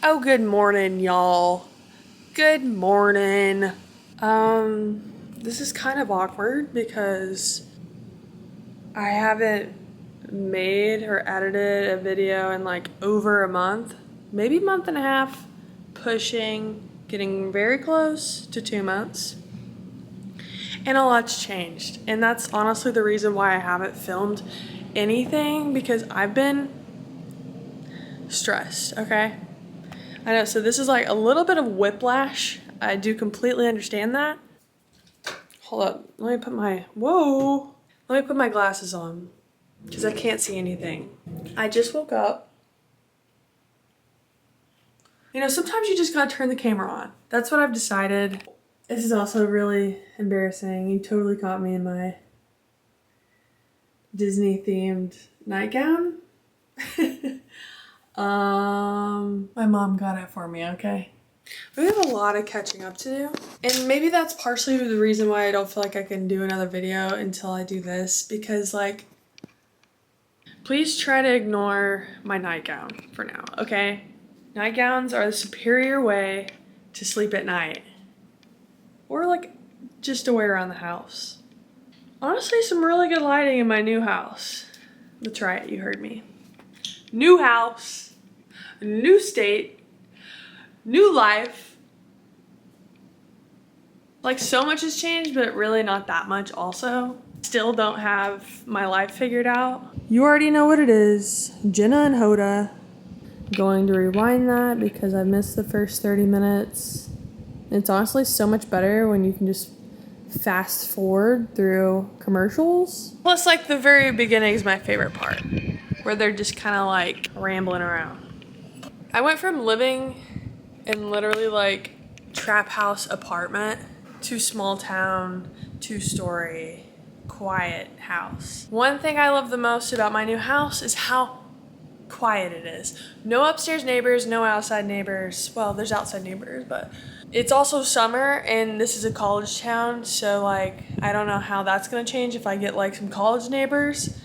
Oh, good morning, y'all. Good morning. This is kind of awkward because I haven't made or edited a video in like over a month, maybe a month and a half, pushing, getting very close to 2 months. And a lot's changed. And that's honestly the reason why I haven't filmed anything, because I've been stressed, okay? I know, so this is like a little bit of whiplash. I do completely understand that. Hold up, let me put my glasses on because I can't see anything. I just woke up. You know, sometimes you just gotta turn the camera on. That's what I've decided. This is also really embarrassing. You totally caught me in my Disney themed nightgown. My mom got it for me, okay? We have a lot of catching up to do. And maybe that's partially the reason why I don't feel like I can do another video until I do this, because like, please try to ignore my nightgown for now, okay? Nightgowns are the superior way to sleep at night. Or like, just to wear around the house. Honestly, some really good lighting in my new house. That's right, you heard me. New house, new state, new life. Like, so much has changed, but really not that much also. Still don't have my life figured out. You already know what it is. Jenna and Hoda. Going to rewind that because I missed the first 30 minutes. It's honestly so much better when you can just fast forward through commercials. Plus, like, the very beginning is my favorite part, where they're just kind of like rambling around. I went from living in literally like trap house apartment to small town, 2-story, quiet house. One thing I love the most about my new house is how quiet it is. No upstairs neighbors, no outside neighbors. Well, there's outside neighbors, but it's also summer and this is a college town, so like I don't know how that's gonna change if I get like some college neighbors.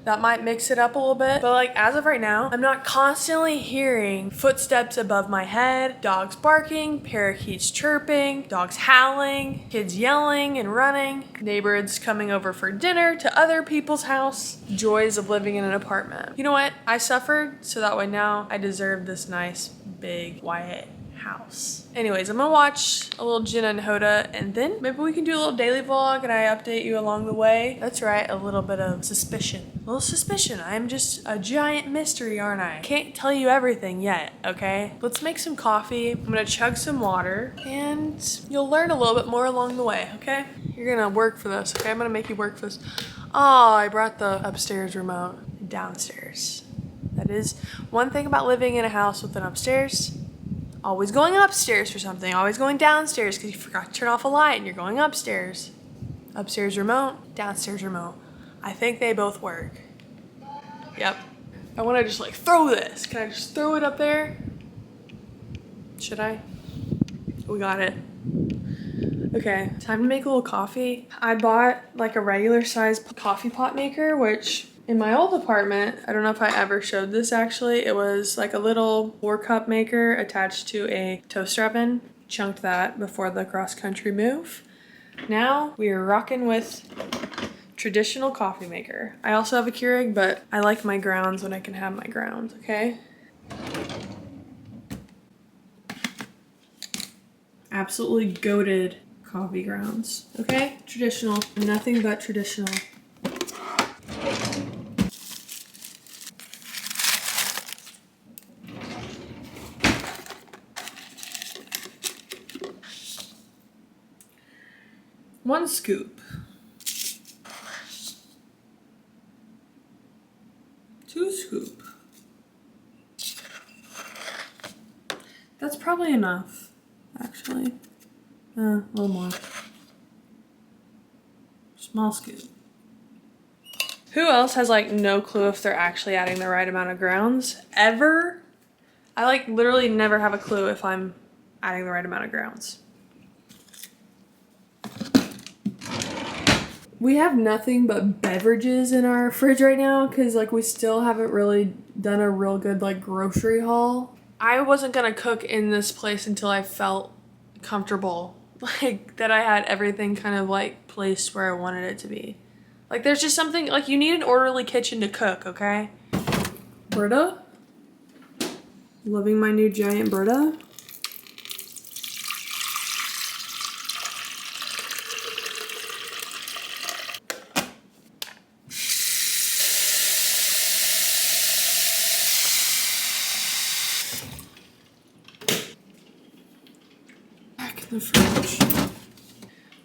That might mix it up a little bit. But like, as of right now, I'm not constantly hearing footsteps above my head, dogs barking, parakeets chirping, dogs howling, kids yelling and running, neighbors coming over for dinner to other people's house. Joys of living in an apartment. You know what? I suffered, so that way now I deserve this nice, big, quiet house. Anyways, I'm gonna watch a little Jenna and Hoda, and then maybe we can do a little daily vlog and I update you along the way. That's right, a little bit of suspicion. A little suspicion. I'm just a giant mystery, aren't I? Can't tell you everything yet, okay? Let's make some coffee. I'm gonna chug some water, and you'll learn a little bit more along the way, okay? You're gonna work for this, okay? I'm gonna make you work for this. Oh, I brought the upstairs remote downstairs. That is one thing about living in a house with an upstairs. Always going upstairs for something, always going downstairs because you forgot to turn off a light and you're going upstairs. Upstairs remote, downstairs remote. I think they both work. Yep. I want to just like throw this. Can I just throw it up there? Should I? We got it. Okay, time to make a little coffee. I bought like a regular size coffee pot maker, which in my old apartment, I don't know if I ever showed this actually, it was like a little 4-cup maker attached to a toaster oven. Chunked that before the cross-country move. Now we are rocking with traditional coffee maker. I also have a Keurig, but I like my grounds when I can have my grounds, okay? Absolutely goated coffee grounds, okay? Traditional, nothing but traditional. One scoop. 2 scoop. That's probably enough, actually. A little more. Small scoop. Who else has like no clue if they're actually adding the right amount of grounds ever? I like literally never have a clue if I'm adding the right amount of grounds. We have nothing but beverages in our fridge right now because like we still haven't really done a real good like grocery haul. I wasn't gonna cook in this place until I felt comfortable. Like that I had everything kind of like placed where I wanted it to be. Like there's just something, like you need an orderly kitchen to cook, okay? Brita. Loving my new giant Brita. The fridge.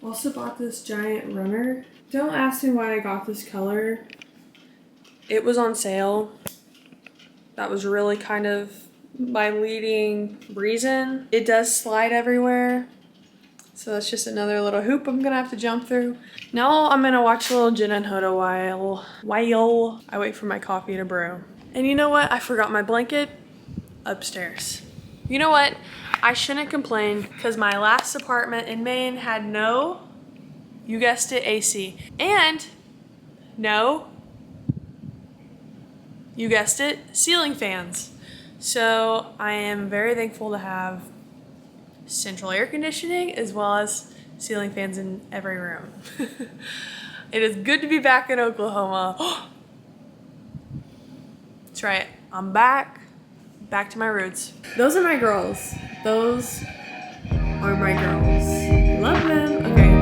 Also bought this giant runner. Don't ask me why I got this color. It was on sale. That was really kind of my leading reason. It does slide everywhere. So that's just another little hoop I'm gonna have to jump through. Now I'm gonna watch a little Jenna and Hoda while I wait for my coffee to brew. And you know what? I forgot my blanket upstairs. You know what? I shouldn't complain because my last apartment in Maine had no, you guessed it, AC. And no, you guessed it, ceiling fans. So I am very thankful to have central air conditioning as well as ceiling fans in every room. It is good to be back in Oklahoma. That's right, I'm back to my roots. Those are my girls. Those are my girls. Love them. Okay.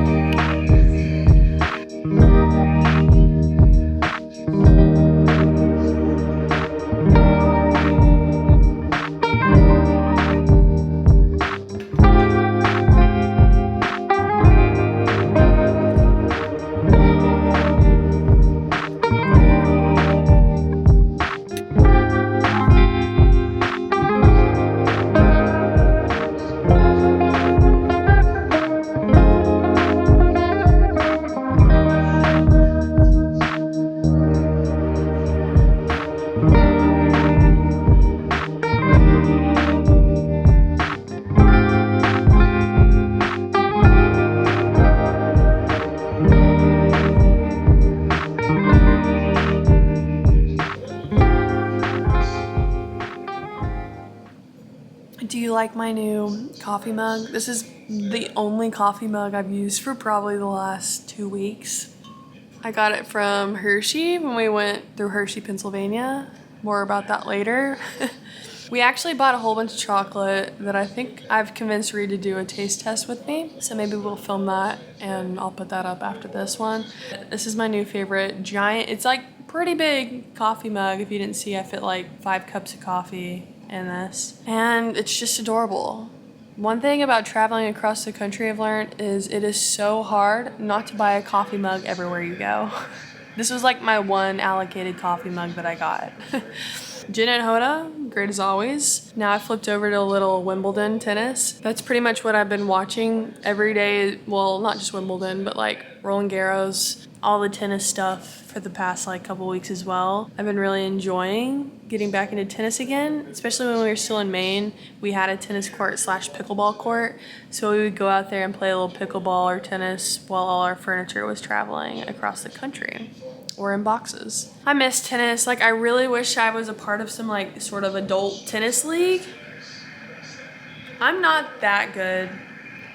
Do you like my new coffee mug? This is the only coffee mug I've used for probably the last 2 weeks. I got it from Hershey when we went through Hershey, Pennsylvania. More about that later. We actually bought a whole bunch of chocolate that I think I've convinced Reed to do a taste test with me. So maybe we'll film that and I'll put that up after this one. This is my new favorite giant, it's like pretty big coffee mug. If you didn't see, I fit like 5 cups of coffee in this. And it's just adorable. One thing about traveling across the country I've learned is it is so hard not to buy a coffee mug everywhere you go. This was like my one allocated coffee mug that I got. Jenna and Hoda, great as always. Now I flipped over to a little Wimbledon tennis. That's pretty much what I've been watching every day. Well, not just Wimbledon, but like Roland Garros, all the tennis stuff for the past like couple weeks as well. I've been really enjoying getting back into tennis again, especially when we were still in Maine. We had a tennis court / pickleball court. So we would go out there and play a little pickleball or tennis while all our furniture was traveling across the country. Or in boxes. I miss tennis. Like I really wish I was a part of some like sort of adult tennis league. I'm not that good.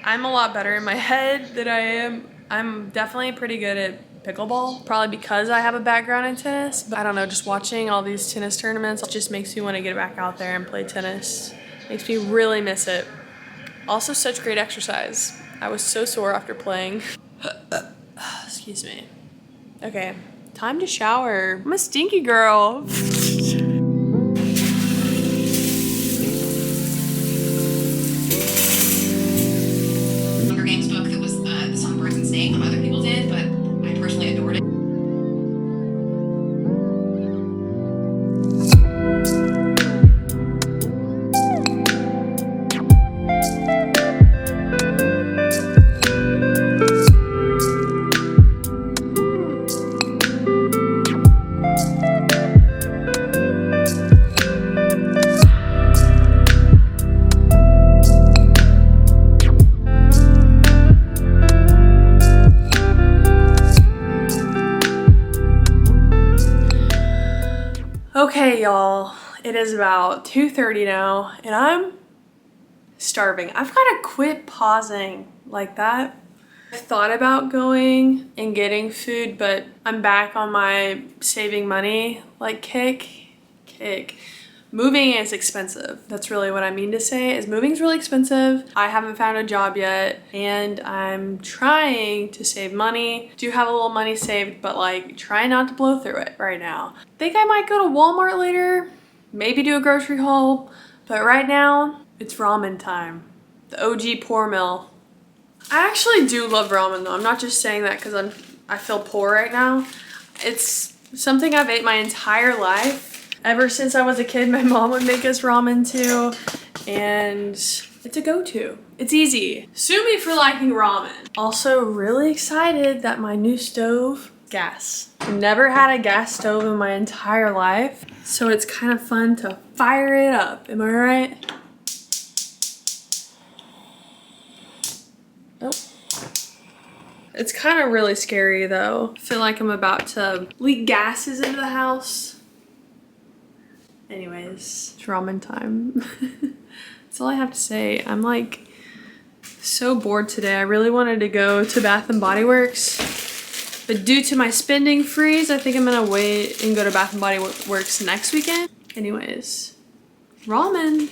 I'm a lot better in my head than I am. I'm definitely pretty good at pickleball, probably because I have a background in tennis. But I don't know, just watching all these tennis tournaments just makes me want to get back out there and play tennis. Makes me really miss it. Also such great exercise. I was so sore after playing. Excuse me. Okay. Time to shower. I'm a stinky girl. Hunger Games book that was the Songbirds and Snake. Other people did, but I personally adored it. Okay, y'all, It is about 2:30 now and I'm starving. I've got to quit pausing like that. I thought about going and getting food, but I'm back on my saving money like kick. Moving is expensive. That's really what I mean to say, is moving's really expensive. I haven't found a job yet and I'm trying to save money. Do have a little money saved, but like try not to blow through it right now. Think I might go to Walmart later, maybe do a grocery haul, but right now it's ramen time. The OG pour meal. I actually do love ramen though. I'm not just saying that because I feel poor right now. It's something I've ate my entire life. Ever since I was a kid, my mom would make us ramen too, and it's a go-to. It's easy. Sue me for liking ramen. Also really excited that my new stove, gas. Never had a gas stove in my entire life, so it's kind of fun to fire it up. Am I right? Oh. It's kind of really scary though. I feel like I'm about to leak gases into the house. Anyways, it's ramen time. That's all I have to say. I'm like so bored today. I really wanted to go to Bath and Body Works, but due to my spending freeze, I think I'm gonna wait and go to Bath and Body Works next weekend. Anyways, ramen.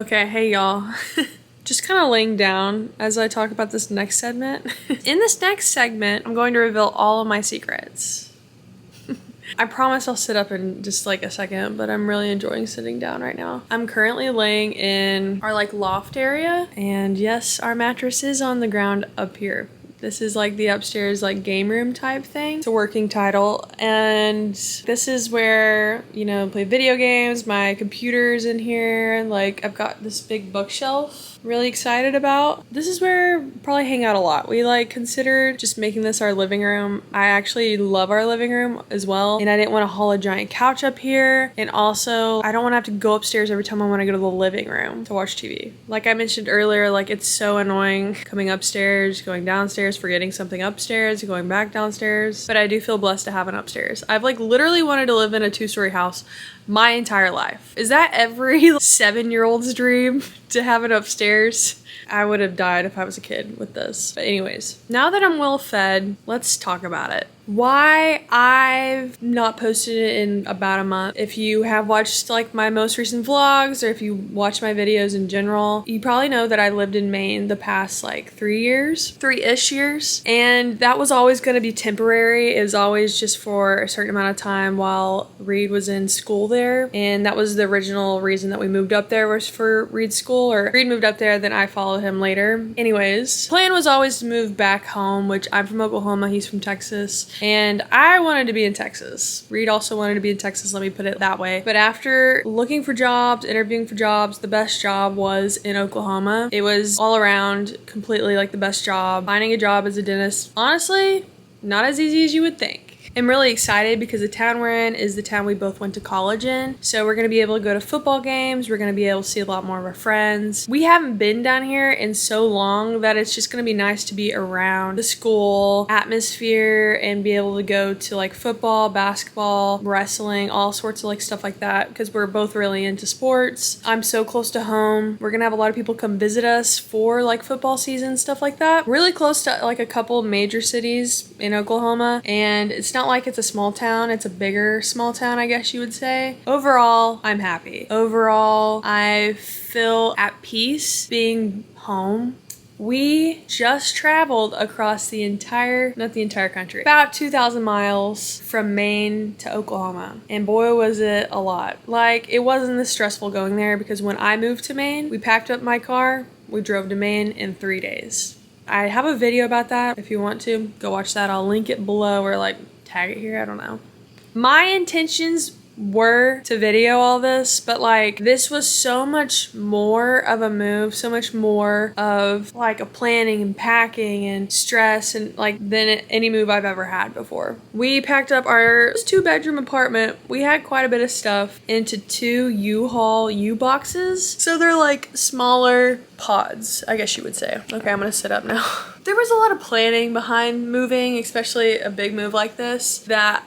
Okay, hey y'all. Just kind of laying down as I talk about this next segment. In this next segment, I'm going to reveal all of my secrets. I promise I'll sit up in just like a second, but I'm really enjoying sitting down right now. I'm currently laying in our like loft area, and yes, our mattress is on the ground up here. This is like the upstairs like game room type thing. It's a working title, and this is where, you know, play video games. My computer's in here. Like I've got this big bookshelf really excited about. This is where I probably hang out a lot. We like considered just making this our living room. I actually love our living room as well, and I didn't want to haul a giant couch up here, and also I don't want to have to go upstairs every time I want to go to the living room to watch TV. Like I mentioned earlier, like it's so annoying coming upstairs, going downstairs, forgetting something upstairs, going back downstairs, but I do feel blessed to have an upstairs. I've like literally wanted to live in a 2-story house my entire life. Is that every 7-year-old's dream, to have it upstairs? I would have died if I was a kid with this. But anyways, now that I'm well fed, let's talk about it. Why I've not posted it in about a month. If you have watched like my most recent vlogs, or if you watch my videos in general, you probably know that I lived in Maine the past like 3-ish years. And that was always going to be temporary. It was always just for a certain amount of time while Reed was in school there. And that was the original reason that we moved up there, was for Reed's school, or Reed moved up there, then I followed him later. Anyways, plan was always to move back home, which I'm from Oklahoma, he's from Texas. And I wanted to be in Texas. Reed also wanted to be in Texas, let me put it that way. But after looking for jobs, interviewing for jobs, the best job was in Oklahoma. It was all around completely like the best job. Finding a job as a dentist, honestly, not as easy as you would think. I'm really excited because the town we're in is the town we both went to college in. So we're going to be able to go to football games. We're going to be able to see a lot more of our friends. We haven't been down here in so long that it's just going to be nice to be around the school atmosphere and be able to go to like football, basketball, wrestling, all sorts of like stuff like that, because we're both really into sports. I'm so close to home. We're going to have a lot of people come visit us for like football season, stuff like that. Really close to like a couple major cities in Oklahoma, and it's not like it's a small town, it's a bigger small town, I guess you would say. Overall, I'm happy. Overall, I feel at peace being home. We just traveled across the entire, not the entire country, about 2,000 miles from Maine to Oklahoma. And boy, was it a lot. Like, it wasn't this stressful going there, because when I moved to Maine, we packed up my car, we drove to Maine in 3 days. I have a video about that. If you want to, go watch that. I'll link it below, or like tag it here, I don't know. My intentions were to video all this, but like this was so much more of a move, so much more of like a planning and packing and stress and like than any move I've ever had before. We packed up our 2-bedroom apartment. We had quite a bit of stuff into 2 U-Haul U-boxes. So they're like smaller pods, I guess you would say. Okay, I'm gonna sit up now. There was a lot of planning behind moving, especially a big move like this, that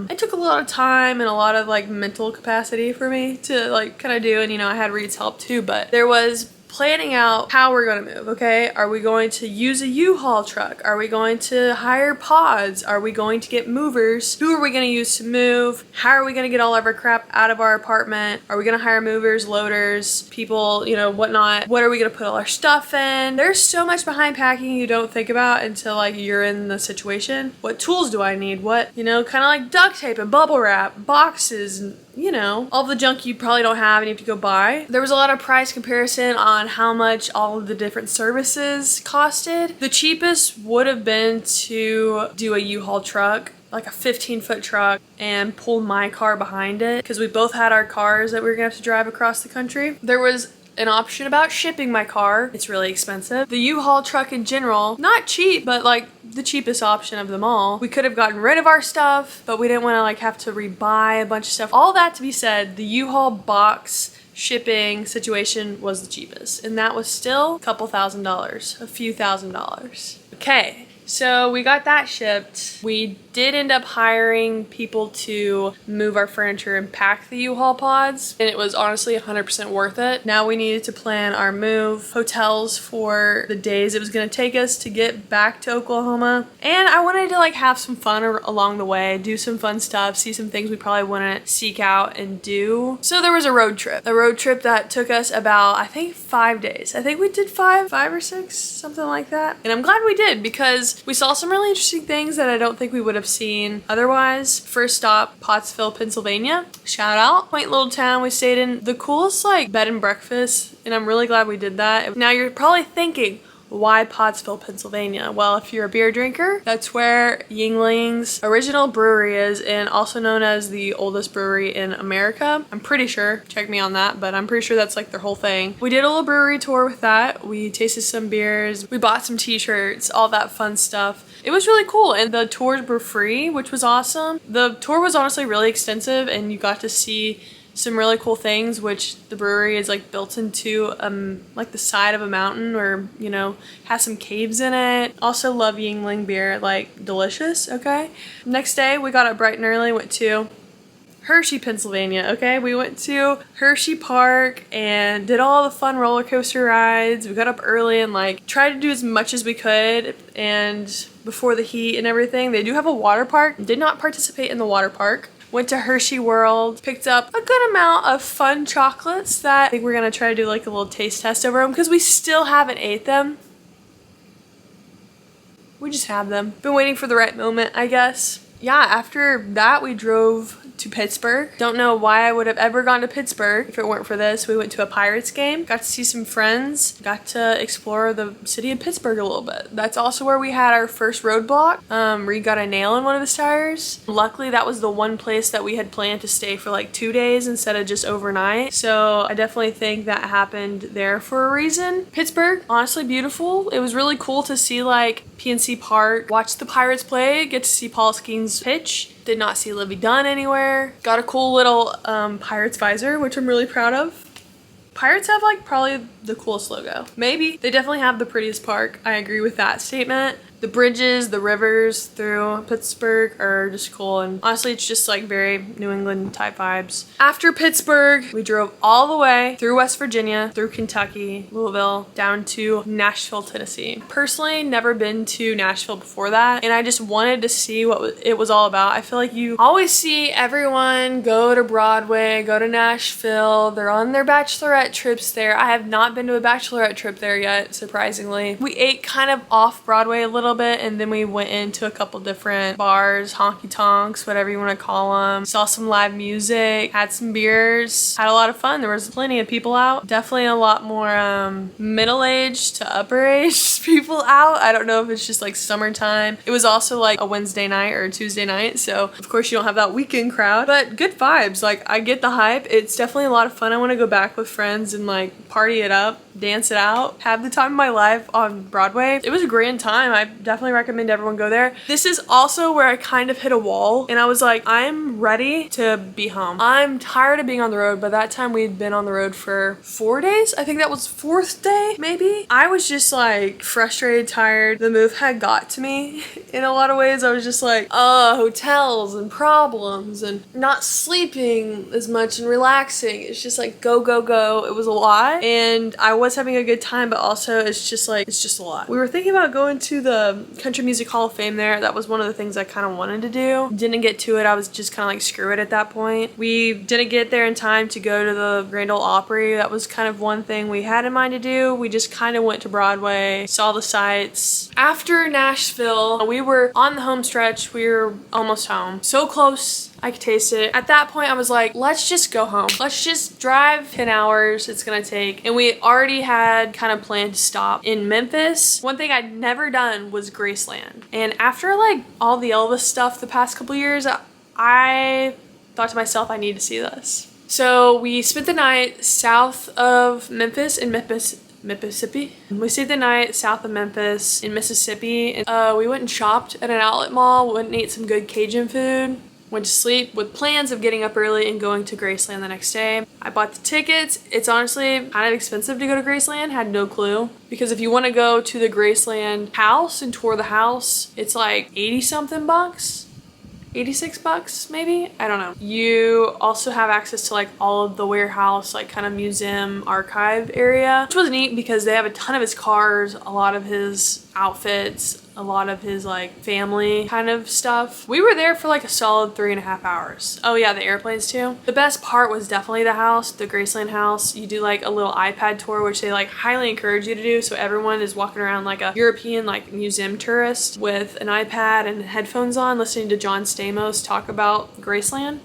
it took a lot of time and a lot of like mental capacity for me to like kind of do. And you know, I had Reed's help too, but there was planning out how we're going to move, okay? Are we going to use a U-Haul truck? Are we going to hire pods? Are we going to get movers? Who are we going to use to move? How are we going to get all of our crap out of our apartment? Are we going to hire movers, loaders, people, you know, whatnot? What are we going to put all our stuff in? There's so much behind packing you don't think about until like you're in the situation. What tools do I need? What, you know, kind of like duct tape and bubble wrap, boxes, and you know, all the junk you probably don't have and you have to go buy. There was a lot of price comparison on how much all of the different services costed. The cheapest would have been to do a U-Haul truck, like a 15-foot truck, and pull my car behind it because we both had our cars that we were gonna have to drive across the country. There was an option about shipping my car. It's really expensive. The U-Haul truck in general, not cheap, but like the cheapest option of them all. We could have gotten rid of our stuff, but we didn't want to like have to rebuy a bunch of stuff. All that to be said, the U-Haul box shipping situation was the cheapest, and that was still a couple $1,000s, a few $1,000s. Okay. So we got that shipped. We did end up hiring people to move our furniture and pack the U-Haul pods, and it was honestly 100% worth it. Now we needed to plan our move, hotels for the days it was gonna take us to get back to Oklahoma. And I wanted to like have some fun along the way, do some fun stuff, see some things we probably wouldn't seek out and do. So there was a road trip that took us about, I think, 5 days. I think we did five or six, something like that. And I'm glad we did because we saw some really interesting things that I don't think we would have seen otherwise. First stop, Pottsville, Pennsylvania. Shout out. Quaint little town. We stayed in the coolest like bed and breakfast, and I'm really glad we did that. Now you're probably thinking, why Pottsville, Pennsylvania? Well, if you're a beer drinker, that's where Yuengling's original brewery is, and also known as the oldest brewery in America. I'm pretty sure, check me on that, but I'm pretty sure that's like their whole thing. We did a little brewery tour with that. We tasted some beers, we bought some t-shirts, all that fun stuff. It was really cool, and the tours were free, which was awesome. The tour was honestly really extensive, and you got to see some really cool things, which the brewery is like built into like the side of a mountain, or you know, has some caves in it. Also love Yuengling beer, like delicious. Okay, next day we got up bright and early, went to Hershey, Pennsylvania. Okay, we went to Hershey Park and did all the fun roller coaster rides. We got up early and like tried to do as much as we could, and before the heat and everything. They do have a water park. Did not participate in the water park. Went to Hershey World, picked up a good amount of fun chocolates that I think we're gonna try to do like a little taste test over them because we still haven't ate them. We just have them. Been waiting for the right moment, I guess. Yeah, after that we drove to Pittsburgh. Don't know why I would have ever gone to Pittsburgh if it weren't for this. We went to a Pirates game, got to see some friends, got to explore the city of Pittsburgh a little bit. That's also where we had our first roadblock. Reed got a nail in one of his tires. Luckily, that was the one place that we had planned to stay for like 2 days instead of just overnight. So I definitely think that happened there for a reason. Pittsburgh, honestly beautiful. It was really cool to see like PNC Park, watch the Pirates play, get to see Paul Skeens pitch. Did not see Livy Dunn anywhere. Got a cool little Pirates visor, which I'm really proud of. Pirates have like probably the coolest logo. Maybe. They definitely have the prettiest park. I agree with that statement. The bridges, the rivers through Pittsburgh are just cool, and honestly it's just like very New England type vibes. After Pittsburgh, we drove all the way through West Virginia, through Kentucky, Louisville, down to Nashville, Tennessee. Personally, never been to Nashville before that, and I just wanted to see what it was all about. I feel like you always see everyone go to Broadway, go to Nashville, they're on their bachelorette trips there. I have not been to a bachelorette trip there yet, surprisingly. We ate kind of off Broadway a little little bit, and then we went into a couple different bars, honky tonks, whatever you want to call them. Saw some live music, had some beers, had a lot of fun. There was plenty of people out. Definitely a lot more middle-aged to upper-aged people out. I don't know if it's just like summertime. It was also like a Wednesday night or a Tuesday night, so of course you don't have that weekend crowd, but good vibes. Like, I get the hype. It's definitely a lot of fun. I want to go back with friends and like party it up, dance it out, have the time of my life on Broadway. It was a grand time. I definitely recommend everyone go there. This is also where I kind of hit a wall, and I was like, I'm ready to be home. I'm tired of being on the road. By that time, we'd been on the road for 4 days. I think that was 4th day, maybe. I was just like frustrated, tired. The move had got to me in a lot of ways. I was just like, hotels and problems and not sleeping as much and relaxing. It's just like go, go, go. It was a lot, and I was having a good time, but also it's just a lot. We were thinking about going to the Country Music Hall of Fame there. That was one of the things I kind of wanted to do. Didn't get to it. I was just kind of like, screw it at that point. We didn't get there in time to go to the Grand Ole Opry. That was kind of one thing we had in mind to do. We just kind of went to Broadway, saw the sights. After Nashville, we were on the home stretch. We were almost home. So close. I could taste it. At that point, I was like, let's just go home. Let's just drive 10 hours it's gonna take. And we already had kind of planned to stop in Memphis. One thing I'd never done was Graceland. And after like all the Elvis stuff the past couple years, I thought to myself, I need to see this. So we spent the night south of Memphis in Mississippi. We stayed the night south of Memphis in Mississippi. And, we went and shopped at an outlet mall, went and ate some good Cajun food. Went to sleep with plans of getting up early and going to Graceland the next day. I bought the tickets. It's honestly kind of expensive to go to Graceland. Had no clue. Because if you want to go to the Graceland house and tour the house, it's like 80 something bucks. 86 bucks maybe? I don't know. You also have access to like all of the warehouse, like kind of museum archive area, which was neat because they have a ton of his cars, a lot of his outfits, a lot of his like family kind of stuff. We were there for like a solid 3.5 hours. Oh yeah, the airplanes too. The best part was definitely the house, the Graceland house. You do like a little iPad tour, which they like highly encourage you to do. So everyone is walking around like a European like museum tourist with an iPad and headphones on, listening to John Stamos talk about Graceland.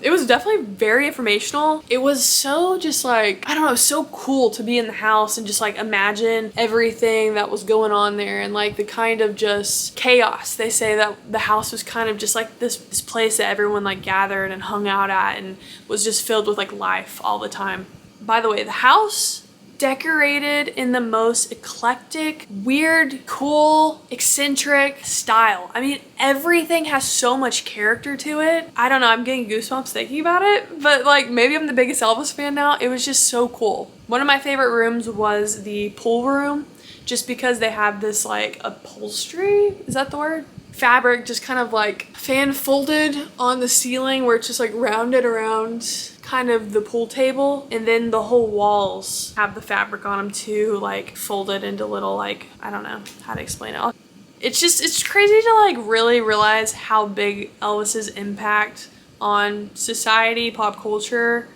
It was definitely very informational. It was so just like, I don't know, so cool to be in the house and just like imagine everything that was going on there and like the kind of just chaos. They say that the house was kind of just like this place that everyone like gathered and hung out at and was just filled with like life all the time. By the way, the house decorated in the most eclectic, weird, cool, eccentric style. I mean, everything has so much character to it. I don't know, I'm getting goosebumps thinking about it, but like maybe I'm the biggest Elvis fan now. It was just so cool. One of my favorite rooms was the pool room, just because they have this like upholstery, is that the word? Fabric just kind of like fan folded on the ceiling where it's just like rounded around kind of the pool table, and then the whole walls have the fabric on them too, like folded into little like, I don't know how to explain it. It's crazy to like really realize how big Elvis's impact on society, pop culture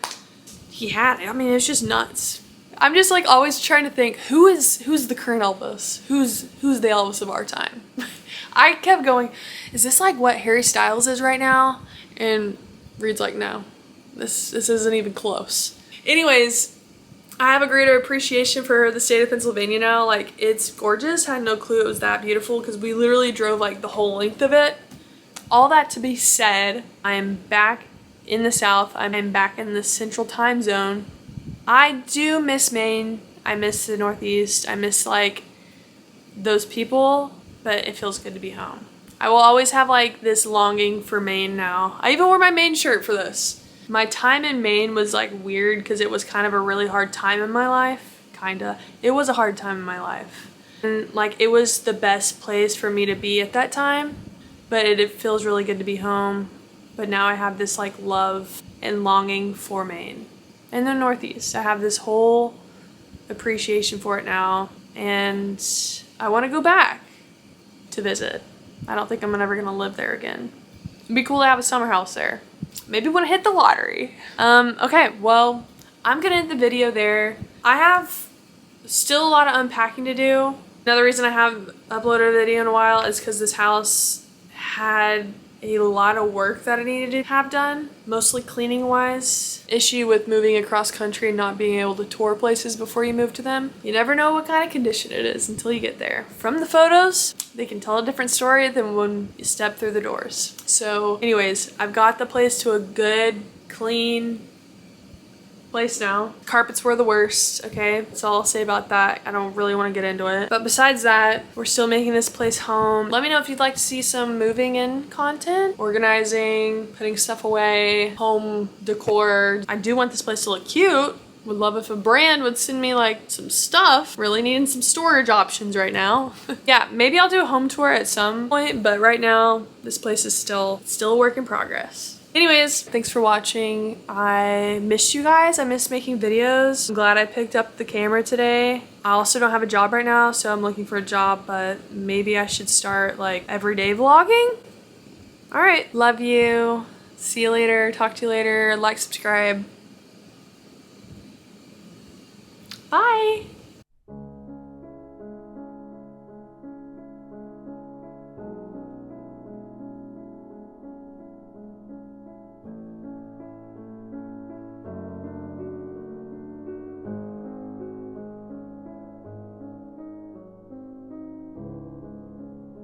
he had. I mean, it's just nuts. I'm just like always trying to think who's the current Elvis? Who's the Elvis of our time? I kept going, is this like what Harry Styles is right now? And Reed's like, no, this isn't even close. Anyways, I have a greater appreciation for the state of Pennsylvania now. Like, it's gorgeous. I had no clue it was that beautiful because we literally drove like the whole length of it. All that to be said, I am back in the South. I'm back in the Central Time Zone. I do miss Maine. I miss the Northeast. I miss like those people, but it feels good to be home. I will always have like this longing for Maine now. I even wore my Maine shirt for this. My time in Maine was like weird because it was kind of a really hard time in my life. Kinda. It was a hard time in my life. And like it was the best place for me to be at that time, but it feels really good to be home. But now I have this like love and longing for Maine. And the Northeast. I have this whole appreciation for it now, and I want to go back to visit. I don't think I'm ever gonna live there again. It'd be cool to have a summer house there. Maybe when I hit the lottery. Okay, well, I'm gonna end the video there. I have still a lot of unpacking to do. Another reason I haven't uploaded a video in a while is because this house had a lot of work that I needed to have done, mostly cleaning wise. Issue with moving across country and not being able to tour places before you move to them. You never know what kind of condition it is until you get there. From the photos, they can tell a different story than when you step through the doors. So anyways, I've got the place to a good, clean place now. Carpets were the worst, okay? That's all I'll say about that. I don't really want to get into it. But besides that, we're still making this place home. Let me know if you'd like to see some moving in content, organizing, putting stuff away, home decor. I do want this place to look cute. Would love if a brand would send me like some stuff. Really needing some storage options right now. Yeah, maybe I'll do a home tour at some point, but right now this place is still a work in progress. Anyways, thanks for watching. I missed you guys. I missed making videos. I'm glad I picked up the camera today. I also don't have a job right now, so I'm looking for a job, but maybe I should start like everyday vlogging. All right, love you. See you later. Talk to you later. Like, subscribe.